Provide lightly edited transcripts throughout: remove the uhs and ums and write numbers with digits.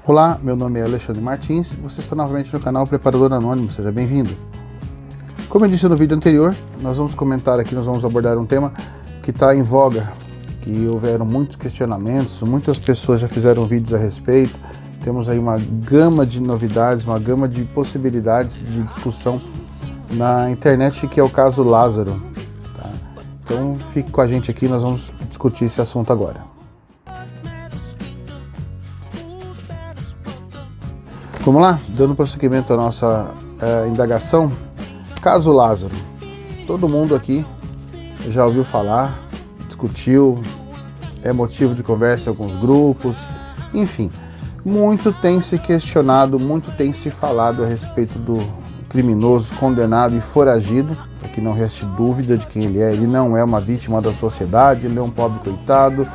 Olá, meu nome é Alexandre Martins e você está novamente no canal Preparador Anônimo, seja bem-vindo. Como eu disse no vídeo anterior, nós vamos abordar um tema que está em voga, que houveram muitos questionamentos, muitas pessoas já fizeram vídeos a respeito, temos aí uma gama de novidades, uma gama de possibilidades de discussão na internet, que é o caso Lázaro. Tá? Então fique com a gente aqui, nós vamos discutir esse assunto agora. Vamos lá, dando prosseguimento à nossa indagação. Caso Lázaro, todo mundo aqui já ouviu falar, discutiu, é motivo de conversa em alguns grupos, enfim, muito tem se questionado, muito tem se falado a respeito do criminoso condenado e foragido, para que não reste dúvida de quem ele é. Ele não é uma vítima da sociedade, ele é um pobre coitado,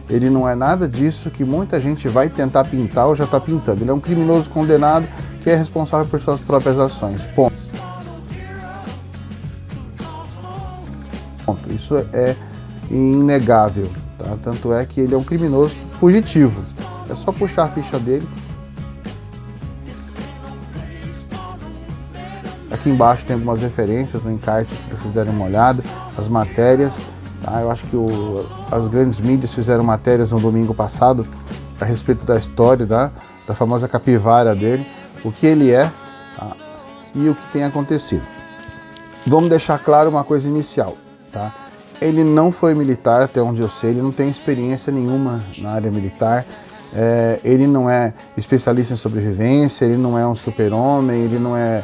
ele não é nada disso que muita gente vai tentar pintar ou já está pintando. Ele é um criminoso condenado que é responsável por suas próprias ações. Ponto. Isso é inegável. Tá? Tanto é que ele é um criminoso fugitivo. É só puxar a ficha dele. Aqui embaixo tem algumas referências no encarte para vocês darem uma olhada, as matérias. Tá? Eu acho que as grandes mídias fizeram matérias no domingo passado a respeito da história, da famosa capivara dele, o que ele é, tá? E o que tem acontecido. Vamos deixar claro uma coisa inicial. Tá? Ele não foi militar, até onde eu sei, ele não tem experiência nenhuma na área militar, ele não é especialista em sobrevivência, ele não é um super-homem, ele não é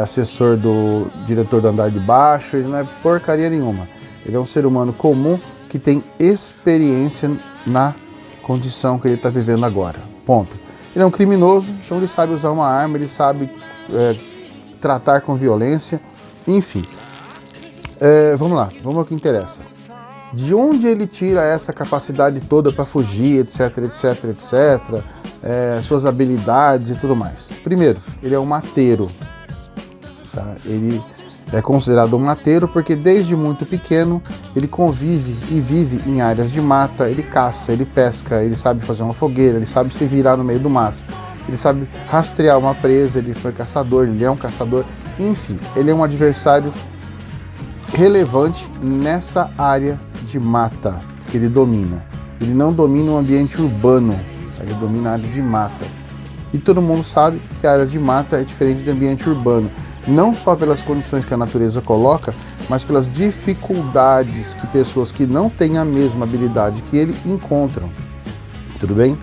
assessor do diretor do andar de baixo, ele não é porcaria nenhuma. Ele é um ser humano comum que tem experiência na condição que ele está vivendo agora. Ponto. Ele é um criminoso, então ele sabe usar uma arma, ele sabe tratar com violência, enfim. Vamos lá, vamos ao que interessa. De onde ele tira essa capacidade toda para fugir, etc, etc, etc, suas habilidades e tudo mais? Primeiro, ele é um mateiro. Tá? Ele é considerado um mateiro porque desde muito pequeno ele convive e vive em áreas de mata, ele caça, ele pesca, ele sabe fazer uma fogueira, ele sabe se virar no meio do mato, ele sabe rastrear uma presa, ele foi caçador, ele é um caçador, enfim, ele é um adversário relevante nessa área de mata que ele domina. Ele não domina o ambiente urbano, ele domina a área de mata. E todo mundo sabe que a área de mata é diferente do ambiente urbano, não só pelas condições que a natureza coloca, mas pelas dificuldades que pessoas que não têm a mesma habilidade que ele encontram. Tudo bem?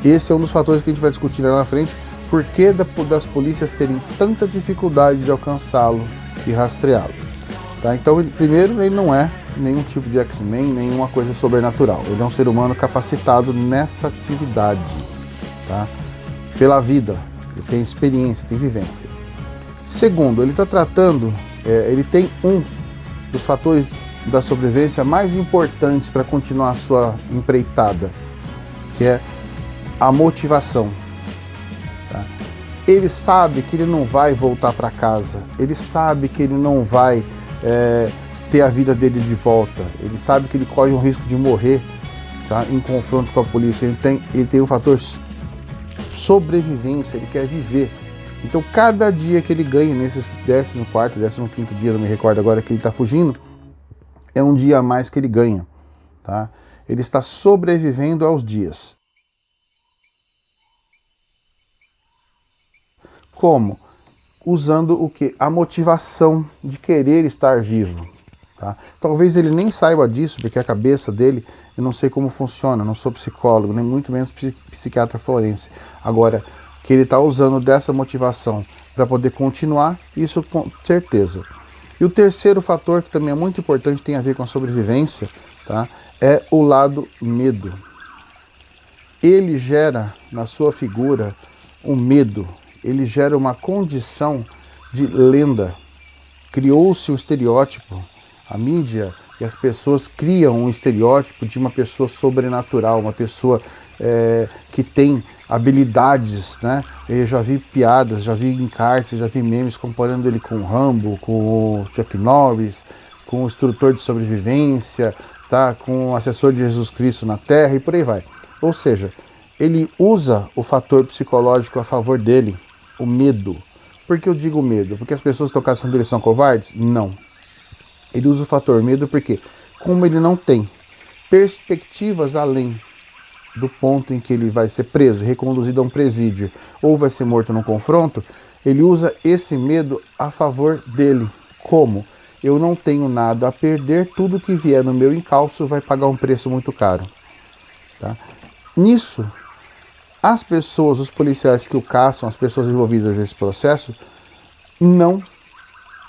Esse é um dos fatores que a gente vai discutir lá na frente, por que das polícias terem tanta dificuldade de alcançá-lo e rastreá-lo. Tá? Então, primeiro, ele não é nenhum tipo de X-Men, nenhuma coisa sobrenatural. Ele é um ser humano capacitado nessa atividade, tá? Pela vida, ele tem experiência, tem vivência. Segundo, ele está tratando, ele tem um dos fatores da sobrevivência mais importantes para continuar a sua empreitada, que é a motivação. Tá? Ele sabe que ele não vai voltar para casa, ele sabe que ele não vai ter a vida dele de volta, ele sabe que ele corre um risco de morrer, tá? Em confronto com a polícia. Ele tem um fator sobrevivência, ele quer viver. Então cada dia que ele ganha nesses 14º, 15º dia, não me recordo agora, que ele está fugindo, é um dia a mais que ele ganha. Tá? Ele está sobrevivendo aos dias. Como? Usando o quê? A motivação de querer estar vivo. Tá? Talvez ele nem saiba disso, porque a cabeça dele, eu não sei como funciona, não sou psicólogo, nem muito menos psiquiatra forense. Agora, que ele está usando dessa motivação para poder continuar, isso com certeza. E o terceiro fator, que também é muito importante, tem a ver com a sobrevivência, tá? É o lado medo. Ele gera na sua figura um medo, ele gera uma condição de lenda. Criou-se um estereótipo, a mídia e as pessoas criam um estereótipo de uma pessoa sobrenatural, uma pessoa que tem habilidades, né? Eu já vi piadas, já vi encartes, já vi memes comparando ele com o Rambo, com o Chuck Norris, com o instrutor de sobrevivência, tá? Com o assessor de Jesus Cristo na Terra e por aí vai. Ou seja, ele usa o fator psicológico a favor dele, o medo. Por que eu digo medo? Porque as pessoas que estão caçando ele são covardes? Não. Ele usa o fator medo porque, como ele não tem perspectivas além do ponto em que ele vai ser preso, reconduzido a um presídio, ou vai ser morto num confronto, ele usa esse medo a favor dele. Como? Eu não tenho nada a perder, tudo que vier no meu encalço vai pagar um preço muito caro. Tá? Nisso, as pessoas, os policiais que o caçam, as pessoas envolvidas nesse processo, não,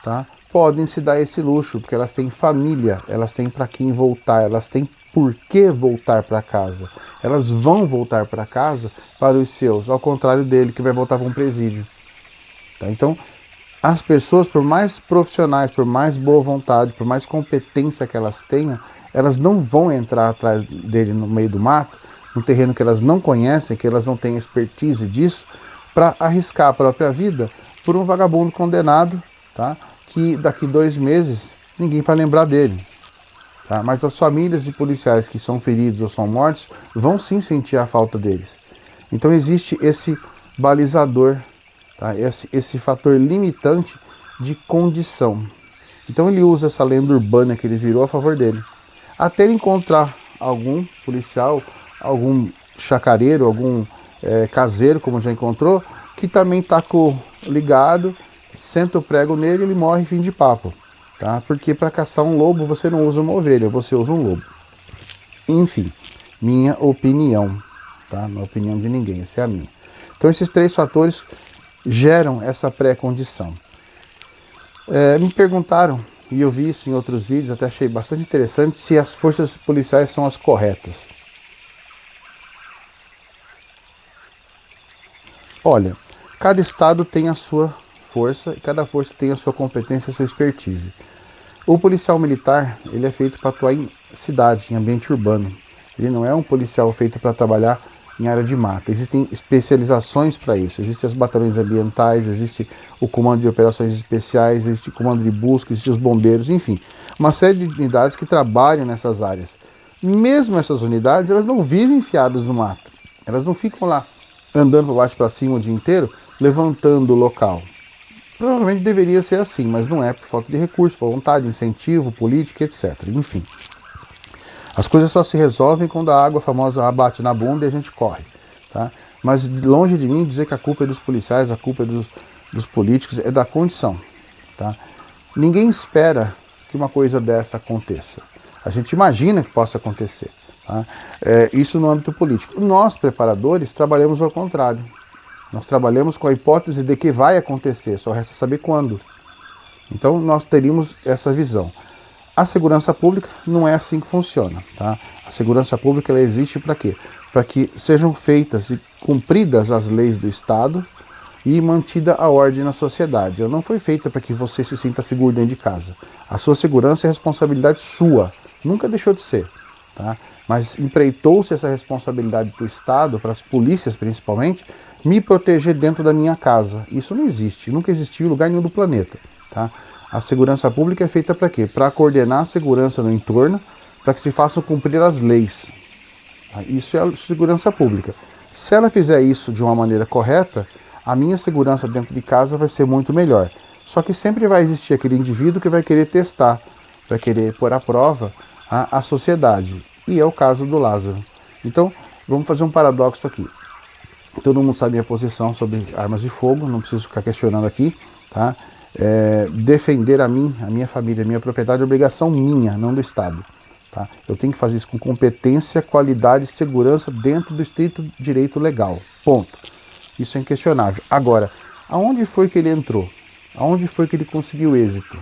tá, podem se dar esse luxo, porque elas têm família, elas têm para quem voltar, elas têm por que voltar para casa. Elas vão voltar para casa para os seus, ao contrário dele, que vai voltar para um presídio. Tá? Então, as pessoas, por mais profissionais, por mais boa vontade, por mais competência que elas tenham, elas não vão entrar atrás dele no meio do mato, no terreno que elas não conhecem, que elas não têm expertise disso, para arriscar a própria vida por um vagabundo condenado, tá? Que daqui 2 meses ninguém vai lembrar dele. Tá? Mas as famílias de policiais que são feridos ou são mortos vão sim sentir a falta deles. Então existe esse balizador, tá? Esse fator limitante de condição. Então ele usa essa lenda urbana que ele virou a favor dele. Até ele encontrar algum policial, algum chacareiro, algum caseiro, como já encontrou, que também está ligado, senta o prego nele e ele morre, fim de papo. Tá? Porque para caçar um lobo você não usa uma ovelha, você usa um lobo. Enfim, minha opinião, tá? Não é a opinião de ninguém, essa é a minha. Então esses 3 fatores geram essa pré-condição. Me perguntaram, e eu vi isso em outros vídeos, até achei bastante interessante, se as forças policiais são as corretas. Olha, cada estado tem a sua força e cada força tem a sua competência e a sua expertise. O policial militar, ele é feito para atuar em cidade, em ambiente urbano. Ele não é um policial feito para trabalhar em área de mata. Existem especializações para isso. Existem as batalhões ambientais, existe o comando de operações especiais, existe o comando de busca, existem os bombeiros, enfim. Uma série de unidades que trabalham nessas áreas. Mesmo essas unidades, elas não vivem enfiadas no mato. Elas não ficam lá andando para baixo para cima o dia inteiro, levantando o local. Provavelmente deveria ser assim, mas não é, por falta de recurso, vontade, incentivo, política, etc. Enfim, as coisas só se resolvem quando a água famosa bate na bunda e a gente corre. Tá? Mas longe de mim dizer que a culpa é dos policiais, a culpa é dos políticos, é da condição. Tá? Ninguém espera que uma coisa dessa aconteça. A gente imagina que possa acontecer. Tá? Isso no âmbito político. Nós, preparadores, trabalhamos ao contrário. Nós trabalhamos com a hipótese de que vai acontecer, só resta saber quando. Então nós teríamos essa visão. A segurança pública não é assim que funciona. Tá? A segurança pública ela existe para quê? Para que sejam feitas e cumpridas as leis do Estado e mantida a ordem na sociedade. Ela não foi feita para que você se sinta seguro dentro de casa. A sua segurança é responsabilidade sua, nunca deixou de ser. Tá? Mas empreitou-se essa responsabilidade para o Estado, para as polícias principalmente, me proteger dentro da minha casa. Isso não existe, nunca existiu em lugar nenhum do planeta. Tá? A segurança pública é feita para quê? Para coordenar a segurança no entorno, para que se façam cumprir as leis. Tá? Isso é a segurança pública. Se ela fizer isso de uma maneira correta, a minha segurança dentro de casa vai ser muito melhor. Só que sempre vai existir aquele indivíduo que vai querer testar, vai querer pôr à prova a sociedade. E é o caso do Lázaro. Então, vamos fazer um paradoxo aqui. Todo mundo sabe a minha posição sobre armas de fogo, não preciso ficar questionando aqui. Tá? Defender a mim, a minha família, a minha propriedade é obrigação minha, não do Estado. Tá? Eu tenho que fazer isso com competência, qualidade e segurança dentro do estrito direito legal. Ponto. Isso é inquestionável. Agora, aonde foi que ele entrou? Aonde foi que ele conseguiu êxito?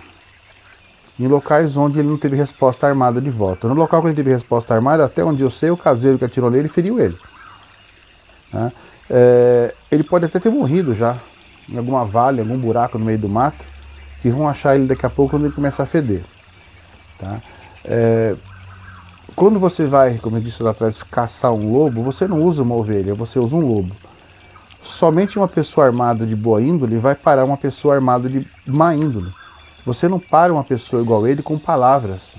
Em locais onde ele não teve resposta armada de volta. No local que ele teve resposta armada, até onde eu sei, o caseiro que atirou nele feriu ele. Né? Ele pode até ter morrido já, em alguma vala, em algum buraco no meio do mato, que vão achar ele daqui a pouco quando ele começar a feder. Tá? Quando você vai, como eu disse lá atrás, caçar um lobo, você não usa uma ovelha, você usa um lobo. Somente uma pessoa armada de boa índole vai parar uma pessoa armada de má índole. Você não para uma pessoa igual ele com palavras.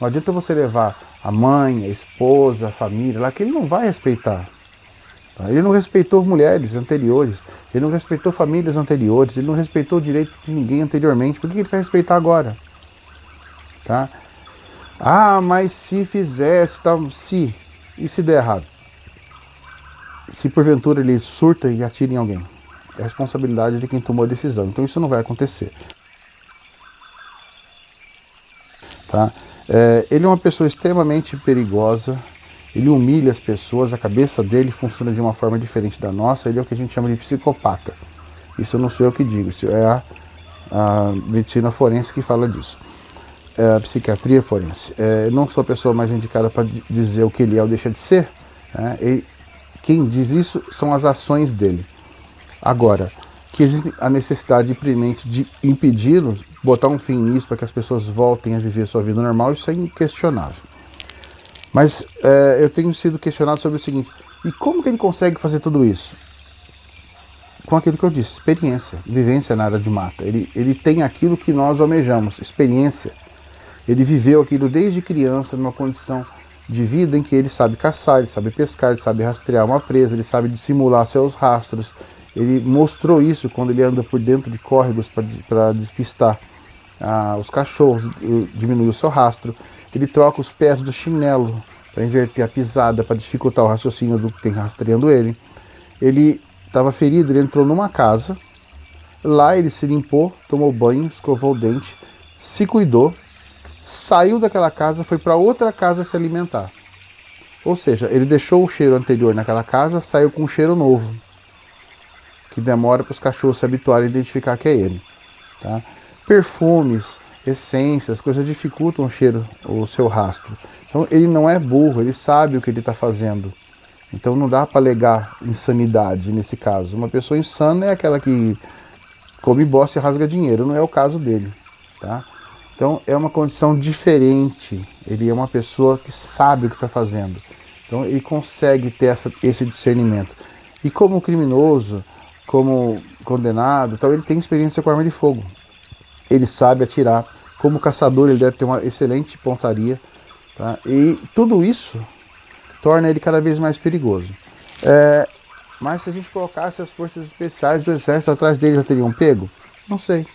Não adianta você levar a mãe, a esposa, a família lá, que ele não vai respeitar. Tá? Ele não respeitou mulheres anteriores, ele não respeitou famílias anteriores, ele não respeitou o direito de ninguém anteriormente. Por que ele vai respeitar agora? Tá? Ah, mas se fizesse, tal, se, e se der errado? Se porventura ele surta e atira em alguém? É a responsabilidade de quem tomou a decisão. Então isso não vai acontecer. Tá? Ele é uma pessoa extremamente perigosa, ele humilha as pessoas, a cabeça dele funciona de uma forma diferente da nossa, ele é o que a gente chama de psicopata. Isso não sou eu que digo, isso é a medicina forense que fala disso. A psiquiatria forense. Não sou a pessoa mais indicada para dizer o que ele é ou deixa de ser. Né? Quem diz isso são as ações dele. Agora, que existe a necessidade premente de impedi-lo, botar um fim nisso para que as pessoas voltem a viver sua vida normal, isso é inquestionável. Mas eu tenho sido questionado sobre o seguinte: e como que ele consegue fazer tudo isso? Com aquilo que eu disse, experiência, vivência na área de mata. Ele tem aquilo que nós almejamos, experiência. Ele viveu aquilo desde criança, numa condição de vida em que ele sabe caçar, ele sabe pescar, ele sabe rastrear uma presa, ele sabe dissimular seus rastros. Ele mostrou isso quando ele anda por dentro de córregos para despistar os cachorros, diminuir o seu rastro. Ele troca os pés do chinelo para inverter a pisada, para dificultar o raciocínio do que tem rastreando ele. Ele estava ferido, ele entrou numa casa, lá ele se limpou, tomou banho, escovou o dente, se cuidou, saiu daquela casa, foi para outra casa se alimentar. Ou seja, ele deixou o cheiro anterior naquela casa, saiu com um cheiro novo, que demora para os cachorros se habituarem a identificar que é ele. Tá? Perfumes, essências, coisas dificultam o seu rastro. Então ele não é burro, ele sabe o que ele está fazendo. Então não dá para alegar insanidade nesse caso. Uma pessoa insana é aquela que come bosta e rasga dinheiro, não é o caso dele. Tá? Então é uma condição diferente, ele é uma pessoa que sabe o que está fazendo. Então ele consegue ter esse discernimento. E como criminoso, como condenado, então ele tem experiência com arma de fogo. Ele sabe atirar. Como caçador, ele deve ter uma excelente pontaria. Tá? E tudo isso torna ele cada vez mais perigoso. Mas se a gente colocasse as forças especiais do exército atrás dele, já teriam pego? Não sei.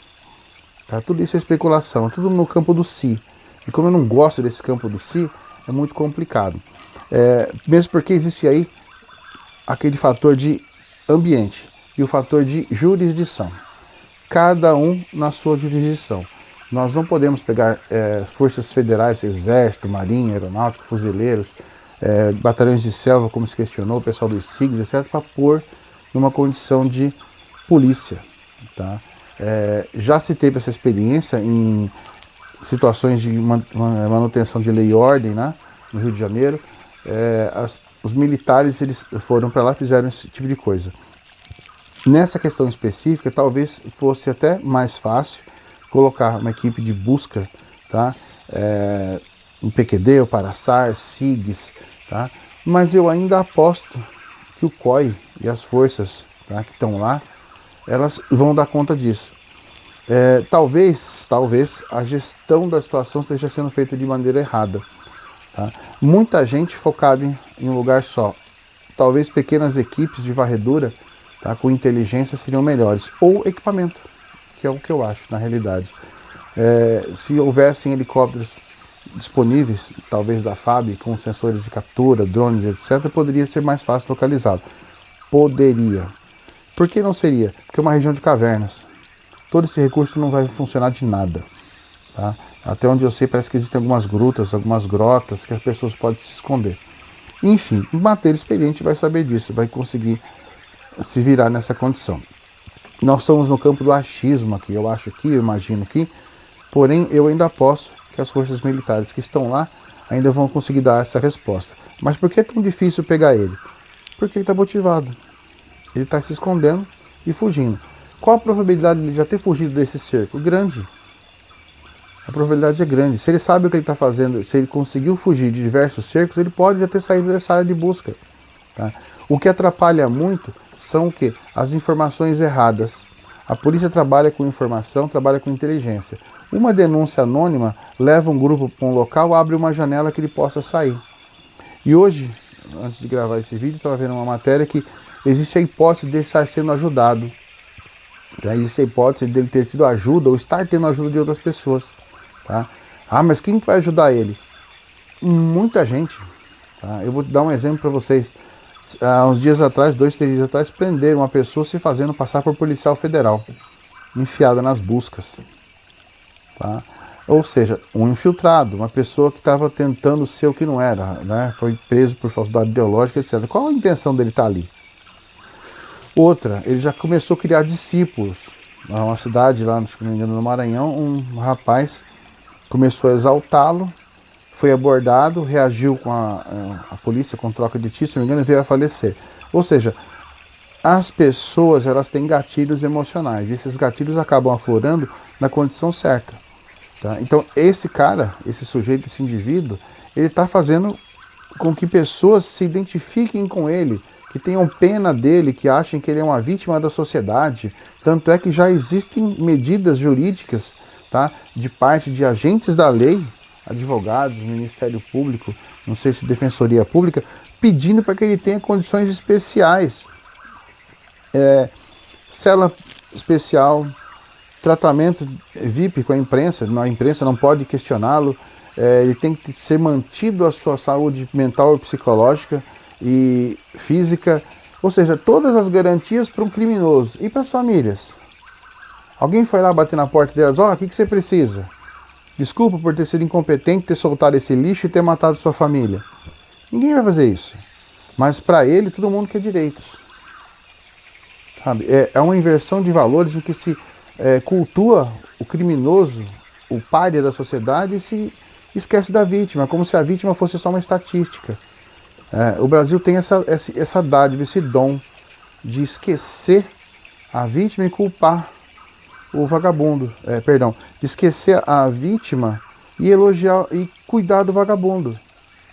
Tá? Tudo isso é especulação, tudo no campo do si. E como eu não gosto desse campo do si, é muito complicado. Mesmo porque existe aí aquele fator de ambiente e o fator de jurisdição. Cada um na sua jurisdição. Nós não podemos pegar forças federais, exército, marinha, aeronáutica, fuzileiros, batalhões de selva, como se questionou, o pessoal dos SIGs, etc., para pôr numa condição de polícia. Tá? Já se teve essa experiência em situações de manutenção de lei e ordem, né, no Rio de Janeiro. Os militares eles foram para lá e fizeram esse tipo de coisa. Nessa questão específica, talvez fosse até mais fácil colocar uma equipe de busca, tá? Um PQD, o Paraçar, SIGs, tá? Mas eu ainda aposto que o COI e as forças, tá, que estão lá, elas vão dar conta disso. Talvez a gestão da situação esteja sendo feita de maneira errada. Tá? Muita gente focada em um lugar só. Talvez pequenas equipes de varredura, tá, com inteligência seriam melhores. Ou equipamento, que é o que eu acho na realidade. Se houvessem helicópteros disponíveis, talvez da FAB, com sensores de captura, drones, etc., poderia ser mais fácil localizá-lo. Poderia. Por que não seria? Porque é uma região de cavernas. Todo esse recurso não vai funcionar de nada. Tá? Até onde eu sei, parece que existem algumas grutas, algumas grotas que as pessoas podem se esconder. Enfim, um bater experiente vai saber disso, vai conseguir se virar nessa condição. Nós estamos no campo do achismo aqui, eu imagino que, porém eu ainda aposto que as forças militares que estão lá ainda vão conseguir dar essa resposta. Mas por que é tão difícil pegar ele? Porque ele está motivado. Ele está se escondendo e fugindo. Qual a probabilidade de ele já ter fugido desse cerco? Grande. A probabilidade é grande. Se ele sabe o que ele está fazendo, se ele conseguiu fugir de diversos cercos, ele pode já ter saído dessa área de busca. Tá? O que atrapalha muito são o quê? As informações erradas. A polícia trabalha com informação, trabalha com inteligência. Uma denúncia anônima leva um grupo para um local, abre uma janela que ele possa sair. E hoje, antes de gravar esse vídeo, estava vendo uma matéria que existe a hipótese de estar sendo ajudado. Já existe a hipótese dele ter tido ajuda ou estar tendo ajuda de outras pessoas. Tá? Ah, mas quem vai ajudar ele? Muita gente. Tá? Eu vou dar um exemplo para vocês. Há uns dias atrás, 2, 3 dias atrás, prenderam uma pessoa se fazendo passar por policial federal, enfiada nas buscas. Tá? Ou seja, um infiltrado, uma pessoa que estava tentando ser o que não era, né? Foi preso por falsidade ideológica, etc. Qual a intenção dele estar ali? Outra, ele já começou a criar discípulos. Uma cidade lá, se não me engano, no Maranhão, um rapaz começou a exaltá-lo, foi abordado, reagiu com a polícia com troca de tiro, se não me engano, e veio a falecer. Ou seja, as pessoas, elas têm gatilhos emocionais, e esses gatilhos acabam aflorando na condição certa. Tá? Então, esse cara, esse sujeito, esse indivíduo, ele está fazendo com que pessoas se identifiquem com ele, que tenham pena dele, que achem que ele é uma vítima da sociedade. Tanto é que já existem medidas jurídicas, tá, de parte de agentes da lei, advogados, Ministério Público, não sei se Defensoria Pública, pedindo para que ele tenha condições especiais. Cela especial, tratamento VIP com a imprensa não pode questioná-lo, ele tem que ser mantido a sua saúde mental e psicológica e física, ou seja, todas as garantias para um criminoso e para as famílias. Alguém foi lá bater na porta delas, o que você precisa? Desculpa por ter sido incompetente, ter soltado esse lixo e ter matado sua família. Ninguém vai fazer isso. Mas para ele, todo mundo quer direitos. Sabe? É uma inversão de valores em que se cultua o criminoso, o pária da sociedade, e se esquece da vítima, como se a vítima fosse só uma estatística. O Brasil tem essa dádiva, esse dom de esquecer a vítima e culpar o vagabundo, de esquecer a vítima e elogiar e cuidar do vagabundo.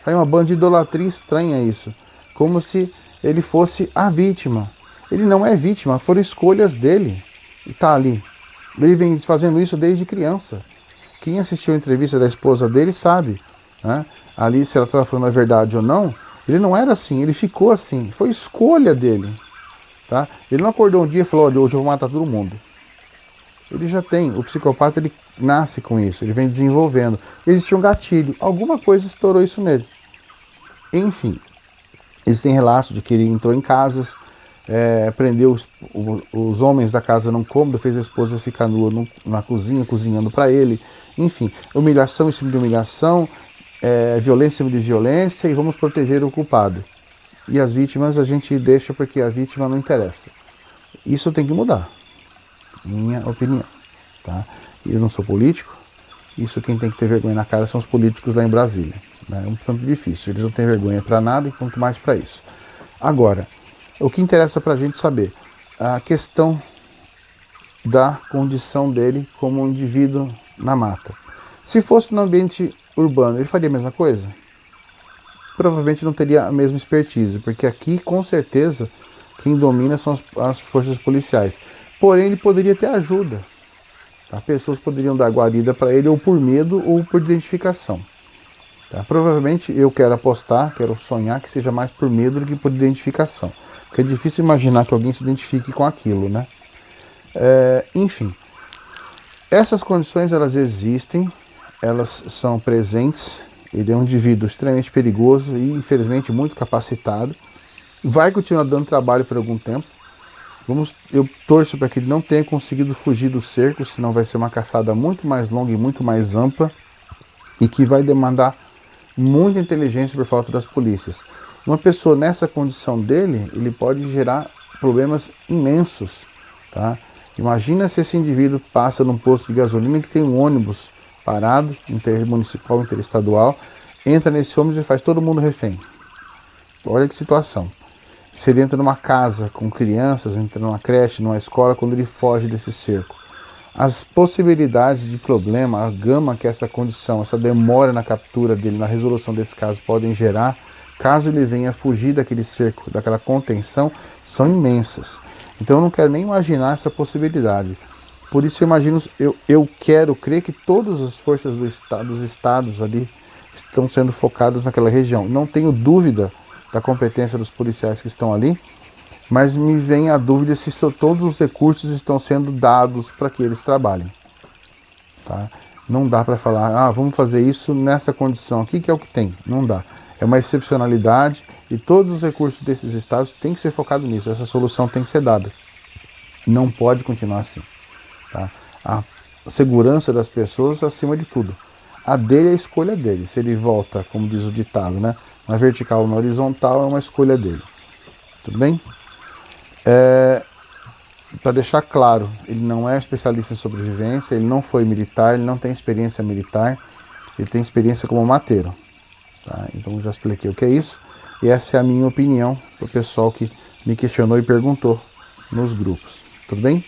É uma banda de idolatria estranha isso, como se ele fosse a vítima. Ele não é vítima, foram escolhas dele e está ali. Ele vem fazendo isso desde criança. Quem assistiu a entrevista da esposa dele sabe, né? Ali, se ela estava falando a verdade ou não, ele não era assim, ele ficou assim, foi escolha dele. Tá? Ele não acordou um dia e falou, olha, hoje eu vou matar todo mundo. Ele já tem, o psicopata ele nasce com isso, ele vem desenvolvendo. Existia um gatilho, alguma coisa estourou isso nele. Enfim, existem relatos de que ele entrou em casas, prendeu os homens da casa num cômodo, fez a esposa ficar nua na cozinha, cozinhando para ele. Enfim, humilhação em cima de humilhação, violência em cima de violência, e vamos proteger o culpado. E as vítimas a gente deixa porque a vítima não interessa. Isso tem que mudar, minha opinião. Tá? Eu não sou político, isso quem tem que ter vergonha na cara são os políticos lá em Brasília. É um tanto difícil, eles não têm vergonha para nada e quanto mais para isso. Agora, o que interessa para a gente saber, a questão da condição dele como um indivíduo na mata. Se fosse no ambiente urbano, ele faria a mesma coisa? Provavelmente não teria a mesma expertise, porque aqui, com certeza, quem domina são as forças policiais. Porém, ele poderia ter ajuda. Tá? Pessoas poderiam dar guarida para ele, ou por medo, ou por identificação. Tá? Provavelmente, eu quero apostar, quero sonhar que seja mais por medo do que por identificação. Porque é difícil imaginar que alguém se identifique com aquilo, né? Enfim, essas condições, elas existem, elas são presentes. Ele é um indivíduo extremamente perigoso e, infelizmente, muito capacitado. Vai continuar dando trabalho por algum tempo. Eu torço para que ele não tenha conseguido fugir do cerco, senão vai ser uma caçada muito mais longa e muito mais ampla, e que vai demandar muita inteligência por falta das polícias. Uma pessoa nessa condição dele, ele pode gerar problemas imensos. Tá? Imagina se esse indivíduo passa num posto de gasolina que tem um ônibus parado, intermunicipal, interestadual, entra nesse ônibus e faz todo mundo refém. Olha que situação. Se ele entra numa casa com crianças, entra numa creche, numa escola, quando ele foge desse cerco. As possibilidades de problema, a gama que essa condição, essa demora na captura dele, na resolução desse caso podem gerar, caso ele venha fugir daquele cerco, daquela contenção, são imensas. Então eu não quero nem imaginar essa possibilidade. Por isso eu quero crer que todas as forças dos estados ali estão sendo focadas naquela região. Não tenho dúvida da competência dos policiais que estão ali, mas me vem a dúvida se todos os recursos estão sendo dados para que eles trabalhem. Tá? Não dá para falar, vamos fazer isso nessa condição aqui, que é o que tem. Não dá. É uma excepcionalidade e todos os recursos desses estados têm que ser focados nisso. Essa solução tem que ser dada. Não pode continuar assim. Tá? A segurança das pessoas acima de tudo. A dele é a escolha dele. Se ele volta, como diz o ditado, né, na vertical ou na horizontal, é uma escolha dele. Tudo bem? Para deixar claro, ele não é especialista em sobrevivência, ele não foi militar, ele não tem experiência militar, ele tem experiência como mateiro. Tá? Então já expliquei o que é isso, e essa é a minha opinião para o pessoal que me questionou e perguntou nos grupos. Tudo bem?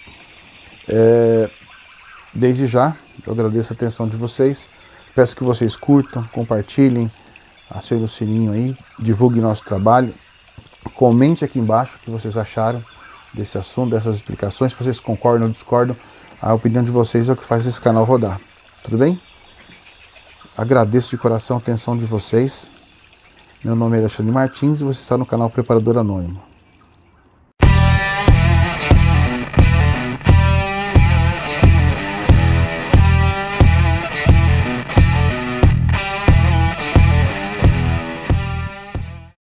Desde já, eu agradeço a atenção de vocês, peço que vocês curtam, compartilhem, acionem o sininho aí, divulguem nosso trabalho, comente aqui embaixo o que vocês acharam desse assunto, dessas explicações, se vocês concordam ou discordam, a opinião de vocês é o que faz esse canal rodar. Tudo bem? Agradeço de coração a atenção de vocês. Meu nome é Alexandre Martins e você está no canal Preparador Anônimo.